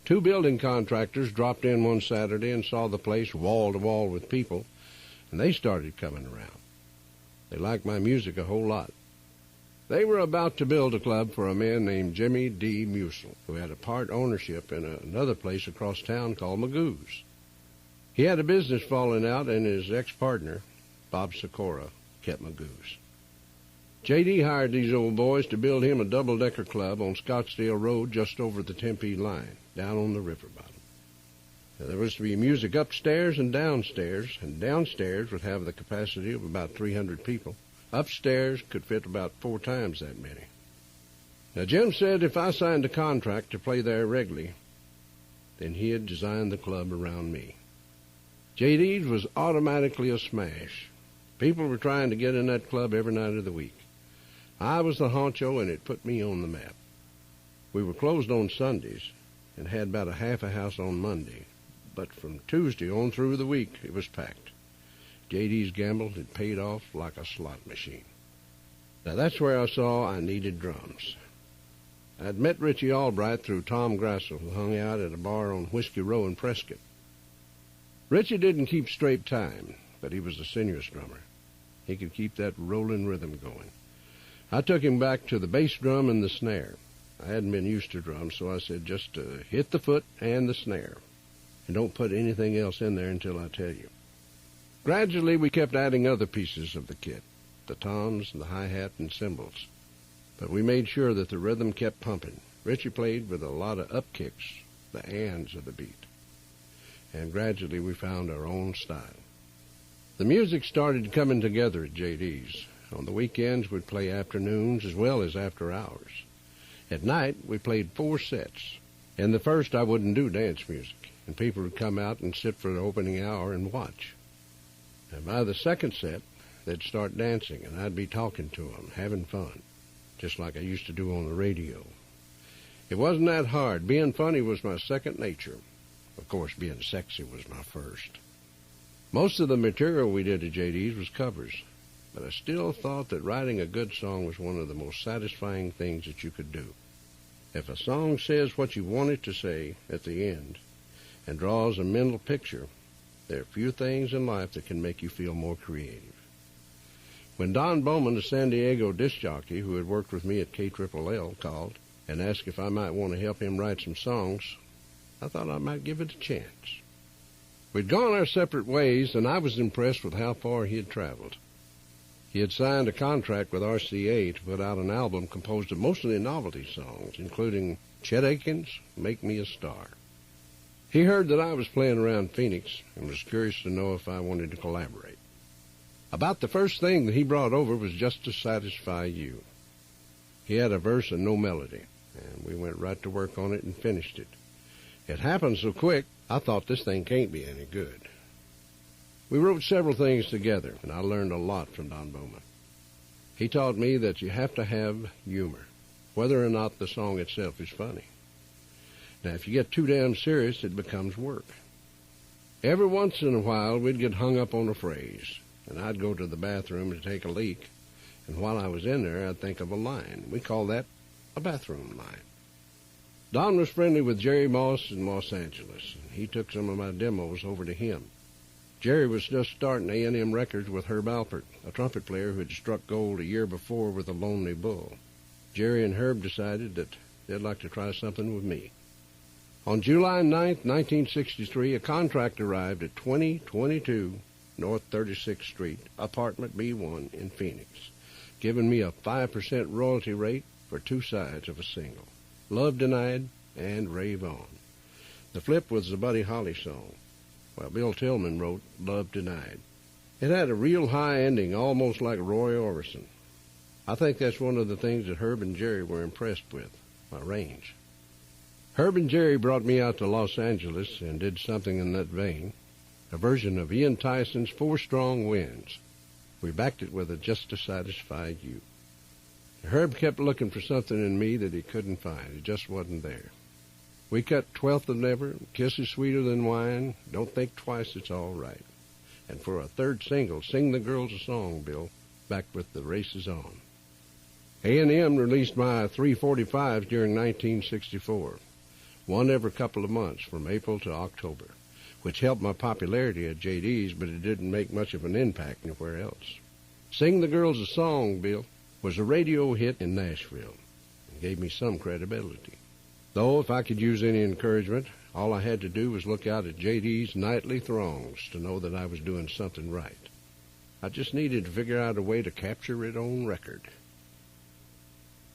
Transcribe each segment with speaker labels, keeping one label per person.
Speaker 1: 2 building contractors dropped in one Saturday and saw the place wall to wall with people, and they started coming around. They liked my music a whole lot. They were about to build a club for a man named Jimmy D. Musil, who had a part ownership in another place across town called Magoo's. He had a business falling out, and his ex-partner, Bob Sikora, kept Magoo's. J.D. hired these old boys to build him a double-decker club on Scottsdale Road just over the Tempe line, down on the river bottom. Now, there was to be music upstairs and downstairs would have the capacity of about 300 people. Upstairs could fit about 4 times that many. Now, Jim said if I signed a contract to play there regularly, then he'd design the club around me. J.D.'s was automatically a smash. People were trying to get in that club every night of the week. I was the honcho, and it put me on the map. We were closed on Sundays and had about a half a house on Monday, but from Tuesday on through the week, it was packed. J.D.'s gamble had paid off like a slot machine. Now, that's where I saw I needed drums. I'd met Richie Albright through Tom Grassel, who hung out at a bar on Whiskey Row in Prescott. Richie didn't keep straight time, but he was a sinuous drummer. He could keep that rolling rhythm going. I took him back to the bass drum and the snare. I hadn't been used to drums, so I said just hit the foot and the snare, and don't put anything else in there until I tell you. Gradually, we kept adding other pieces of the kit, the toms and the hi-hat and cymbals, but we made sure that the rhythm kept pumping. Richie played with a lot of up kicks, the ands of the beat, and gradually we found our own style. The music started coming together at J.D.'s. On the weekends, we'd play afternoons as well as after hours. At night, we played 4 sets. In the first, I wouldn't do dance music, and people would come out and sit for the opening hour and watch. And by the second set, they'd start dancing, and I'd be talking to them, having fun, just like I used to do on the radio. It wasn't that hard. Being funny was my second nature. Of course, being sexy was my first. Most of the material we did at J.D.'s was covers, but I still thought that writing a good song was one of the most satisfying things that you could do. If a song says what you want it to say at the end and draws a mental picture, there are few things in life that can make you feel more creative. When Don Bowman, a San Diego disc jockey who had worked with me at KLLL, called and asked if I might want to help him write some songs, I thought I might give it a chance. We'd gone our separate ways, and I was impressed with how far he had traveled. He had signed a contract with RCA to put out an album composed of mostly novelty songs, including Chet Atkins' Make Me a Star. He heard that I was playing around Phoenix and was curious to know if I wanted to collaborate. About the first thing that he brought over was Just to Satisfy You. He had a verse and no melody, and we went right to work on it and finished it. It happened so quick, I thought this thing can't be any good. We wrote several things together, and I learned a lot from Don Bowman. He taught me that you have to have humor, whether or not the song itself is funny. Now, if you get too damn serious, it becomes work. Every once in a while, we'd get hung up on a phrase, and I'd go to the bathroom to take a leak, and while I was in there, I'd think of a line. We call that a bathroom line. Don was friendly with Jerry Moss in Los Angeles, and he took some of my demos over to him. Jerry was just starting A&M Records with Herb Alpert, a trumpet player who had struck gold a year before with a Lonely Bull. Jerry and Herb decided that they'd like to try something with me. On July 9th, 1963, a contract arrived at 2022 North 36th Street, Apartment B1 in Phoenix, giving me a 5% royalty rate for 2 sides of a single, Love Denied and Rave On. The flip was the Buddy Holly song, while Bill Tillman wrote Love Denied. It had a real high ending, almost like Roy Orbison. I think that's one of the things that Herb and Jerry were impressed with, my range. Herb and Jerry brought me out to Los Angeles and did something in that vein, a version of Ian Tyson's 4 Strong Winds. We backed it with a Just to Satisfy You. Herb kept looking for something in me that he couldn't find. It just wasn't there. We cut 12th of Never, Kisses Sweeter Than Wine, Don't Think Twice, It's All Right. And for a third single, Sing the Girls a Song, Bill, back with The Race Is On. A&M released my 345s during 1964. one every couple of months from April to October, which helped my popularity at JD's, but it didn't make much of an impact anywhere else. Sing the Girls a Song, Bill, was a radio hit in Nashville and gave me some credibility. Though if I could use any encouragement, all I had to do was look out at JD's nightly throngs to know that I was doing something right. I just needed to figure out a way to capture it on record.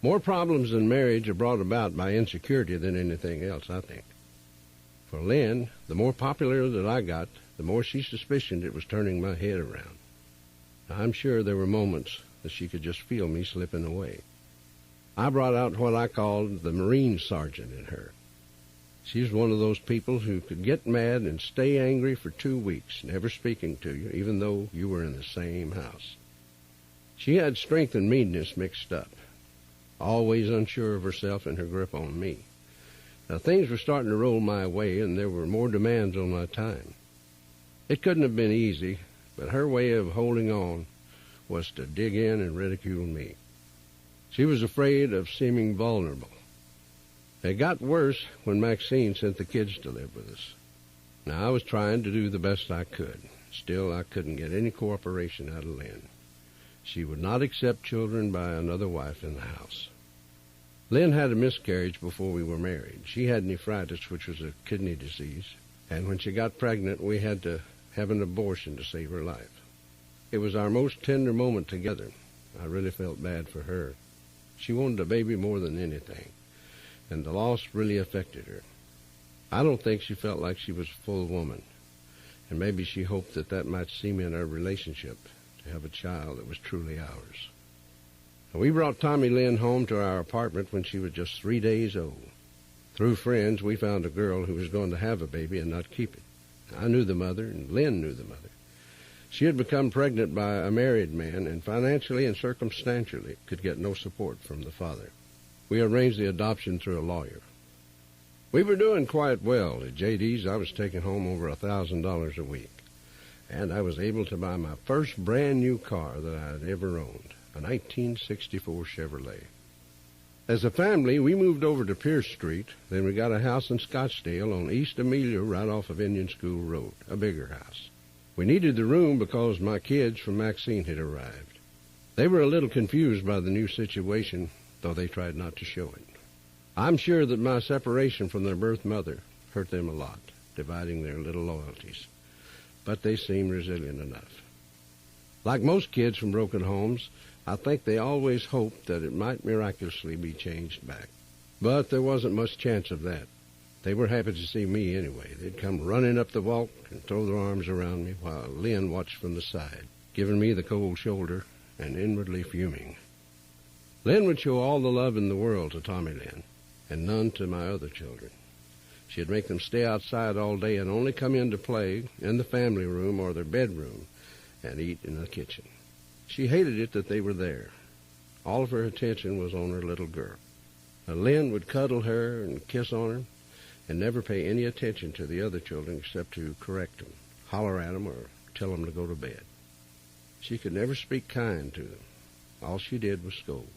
Speaker 1: More problems in marriage are brought about by insecurity than anything else, I think. For Lynn, the more popular that I got, the more she suspicioned it was turning my head around. I'm sure there were moments that she could just feel me slipping away. I brought out what I called the Marine Sergeant in her. She's one of those people who could get mad and stay angry for 2 weeks, never speaking to you, even though you were in the same house. She had strength and meanness mixed up, always unsure of herself and her grip on me. Now, things were starting to roll my way, and there were more demands on my time. It couldn't have been easy, but her way of holding on was to dig in and ridicule me. She was afraid of seeming vulnerable. It got worse when Maxine sent the kids to live with us. Now, I was trying to do the best I could. Still, I couldn't get any cooperation out of Lynn. She would not accept children by another wife in the house. Lynn had a miscarriage before we were married. She had nephritis, which was a kidney disease, and when she got pregnant, we had to have an abortion to save her life. It was our most tender moment together. I really felt bad for her. She wanted a baby more than anything, and the loss really affected her. I don't think she felt like she was a full woman, and maybe she hoped that that might cement our relationship, to have a child that was truly ours. We brought Tommy Lynn home to our apartment when she was just 3 days old. Through friends, we found a girl who was going to have a baby and not keep it. I knew the mother, and Lynn knew the mother. She had become pregnant by a married man, and financially and circumstantially could get no support from the father. We arranged the adoption through a lawyer. We were doing quite well. At JD's, I was taking home over $1,000 a week, and I was able to buy my first brand-new car that I had ever owned, a 1964 Chevrolet. As a family, we moved over to Pierce Street. Then we got a house in Scottsdale on East Amelia right off of Indian School Road, a bigger house. We needed the room because my kids from Maxine had arrived. They were a little confused by the new situation, though they tried not to show it. I'm sure that my separation from their birth mother hurt them a lot, dividing their little loyalties. But they seemed resilient enough. Like most kids from broken homes, I think they always hoped that it might miraculously be changed back. But there wasn't much chance of that. They were happy to see me anyway. They'd come running up the walk and throw their arms around me while Lynn watched from the side, giving me the cold shoulder and inwardly fuming. Lynn would show all the love in the world to Tommy Lynn, and none to my other children. She'd make them stay outside all day and only come in to play in the family room or their bedroom and eat in the kitchen. She hated it that they were there. All of her attention was on her little girl. Lynn would cuddle her and kiss on her and never pay any attention to the other children except to correct them, holler at them, or tell them to go to bed. She could never speak kind to them. All she did was scold.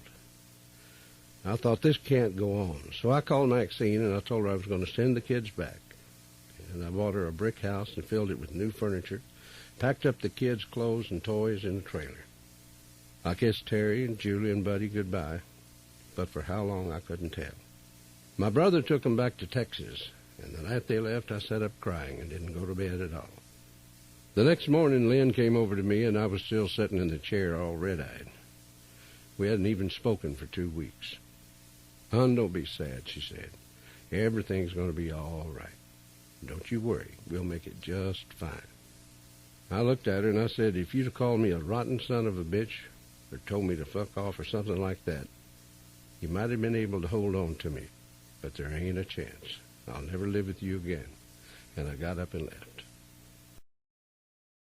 Speaker 1: I thought, this can't go on. So I called Maxine, and I told her I was going to send the kids back. And I bought her a brick house and filled it with new furniture, packed up the kids' clothes and toys in the trailer. I kissed Terry and Julie and Buddy goodbye, but for how long I couldn't tell. My brother took them back to Texas, and the night they left, I sat up crying and didn't go to bed at all. The next morning, Lynn came over to me, and I was still sitting in the chair all red-eyed. We hadn't even spoken for 2 weeks. "Hon, don't be sad," she said. "Everything's going to be all right. Don't you worry. We'll make it just fine." I looked at her, and I said, "If you'd have called me a rotten son of a bitch or told me to fuck off or something like that, you might have been able to hold on to me. But there ain't a chance. I'll never live with you again." And I got up and left.